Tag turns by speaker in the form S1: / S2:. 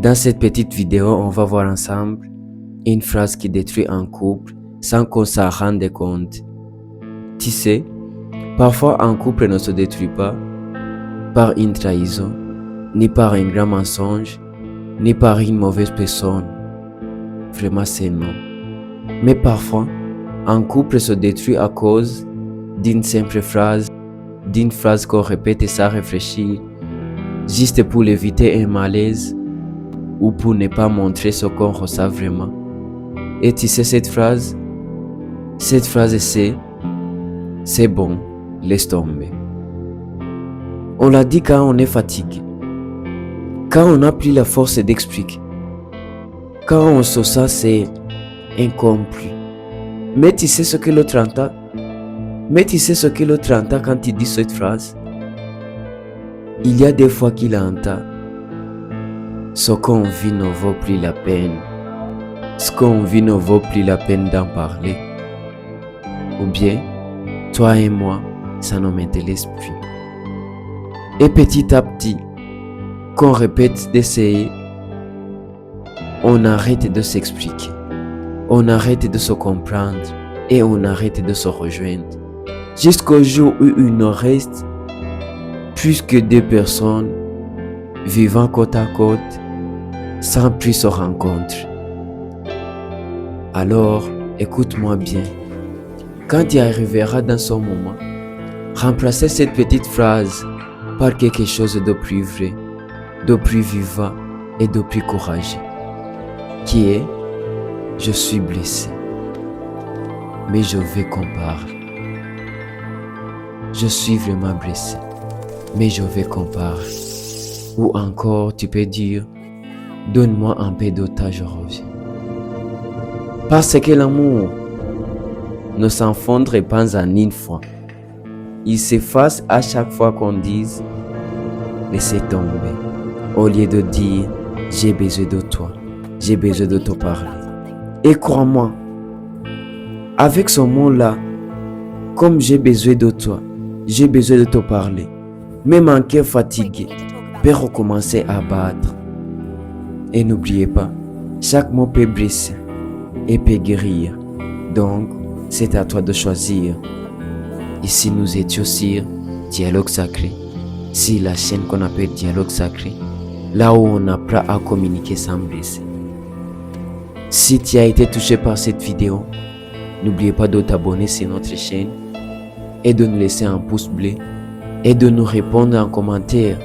S1: Dans cette petite vidéo, on va voir ensemble une phrase qui détruit un couple sans qu'on s'en rende compte. Tu sais, parfois un couple ne se détruit pas par une trahison, ni par un grand mensonge, ni par une mauvaise personne. Vraiment, c'est non. Mais parfois, un couple se détruit à cause d'une simple phrase, d'une phrase qu'on répète sans réfléchir, juste pour éviter un malaise ou pour ne pas montrer ce qu'on ressent vraiment. Et tu sais cette phrase c'est bon, laisse tomber. On l'a dit quand on est fatigué, quand on n'a plus la force d'expliquer, quand on se sent c'est incompris. Mais tu sais ce que l'autre entend? Quand il dit cette phrase? Il y a des fois qu'il entend: ce qu'on vit ne vaut plus la peine. Ce qu'on vit ne vaut plus la peine d'en parler. Ou bien, toi et moi, ça ne m'intéresse plus. Et petit à petit, qu'on répète d'essayer, on arrête de s'expliquer, on arrête de se comprendre et on arrête de se rejoindre. Jusqu'au jour où il ne reste plus que deux personnes vivant côte à côte sans plus se rencontrer. Alors, écoute-moi bien. Quand tu arriveras dans ce moment, remplacez cette petite phrase par quelque chose de plus vrai, de plus vivant et de plus courageux, qui est: je suis blessé, mais je veux qu'on parle. Je suis vraiment blessé, mais je veux qu'on parle. Ou encore, tu peux dire: donne-moi un peu de temps, je reviens. Parce que l'amour ne s'enfondre pas en une fois. Il s'efface à chaque fois qu'on dise laissez tomber, au lieu de dire j'ai besoin de toi, j'ai besoin de te parler. Et crois-moi, avec ce mot-là, comme j'ai besoin de toi, j'ai besoin de te parler, même un cœur fatigué peut recommencer à battre. Et n'oubliez pas, chaque mot peut blesser et peut guérir. Donc, c'est à toi de choisir. Ici, nous étions sur Dialogue Sacré, sur la chaîne qu'on appelle Dialogue Sacré, là où on apprend à communiquer sans blesser. Si tu as été touché par cette vidéo, n'oubliez pas de t'abonner sur notre chaîne et de nous laisser un pouce bleu et de nous répondre en commentaire